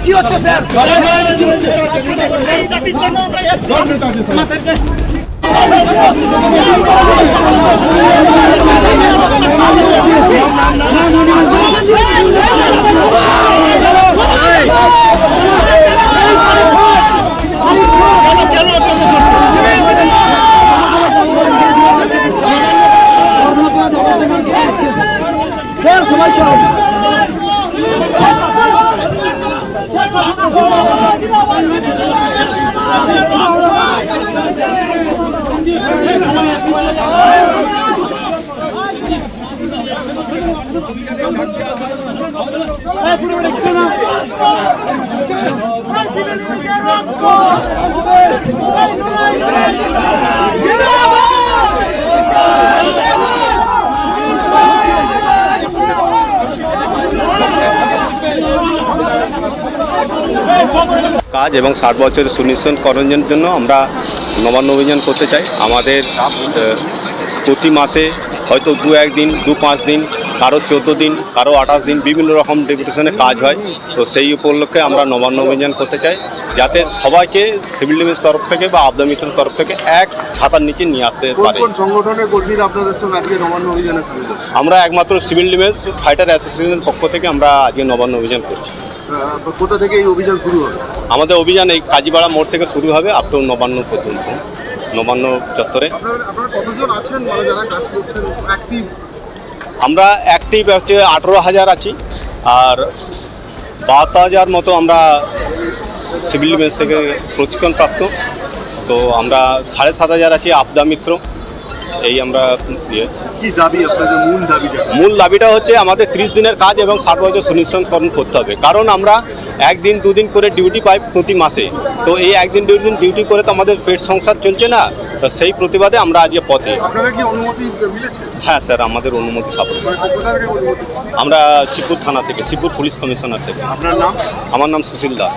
কি হচ্ছে স্যার? কাজ এবং 60 বছরের সুনিশ্চিতকরণের জন্য আমরা নবান্ন অভিযান করতে চাই। আমাদের প্রতি মাসে হয়তো 2-1 দিন, 2-5 দিন, কারো 14 দিন, কারো 28 দিন বিভিন্ন রকম ডেপুটেশনে কাজ হয়। তো সেই উপলক্ষে আমরা নবান্ন অভিযান করতে চাই, যাতে সবাইকে সিভিল ডিফেন্স তরফ থেকে বা আবদা মিত্রের তরফ থেকে এক ছাতার নিচে নিয়ে আসতে পারে। কোন সংগঠনের কর্মীরা আপনাদের সঙ্গে আজকে নবান্ন অভিযানে সামিল হচ্ছে? আমরা একমাত্র সিভিল ডিফেন্স ফাইটার অ্যাসোসিয়েশনের পক্ষ থেকে আমরা আজকে নবান্ন অভিযান করছি। কোথা থেকে এই অভিযান শুরু হবে? আমাদের অভিযান এই কাজীপাড়া মোড় থেকে শুরু হবে আপ টু নবান্ন পর্যন্ত, নবান্ন চত্বরে। আপনারা কতজন আছেন যারা কাজ করছেন অ্যাক্টিভ? আমরা অ্যাক্টিভ হচ্ছে 18,000 আছি, আর 72,000 মতো আমরা সিভিল ডিফেন্স থেকে প্রশিক্ষণপ্রাপ্ত। তো আমরা 7,500 আছি আবদা মিত্র। এই আমরা কি দাবি আপনাদের মূল দাবিটা? মূল দাবিটা হচ্ছে আমাদের 30 দিনের কাজ এবং 60 বছর সুনিশ্চিতকরণ করতে হবে, কারণ আমরা 1 দিন 2 দিন করে ডিউটি পাই প্রতি মাসে। তো এই 1 দিন 2 দিন ডিউটি করে তো আমাদের পেট সংসার চলছে না। তো সেই প্রতিবাদে আমরা আজকে পথে। আপনাদের কি অনুমতি মিলেছে? হ্যাঁ স্যার, আমাদের অনুমতি সাপোর্ট। আমরা শিবপুর থানা থেকে, শিবপুর পুলিশ কমিশনার থেকে। আপনার নাম? আমার নাম সুশীল দাস।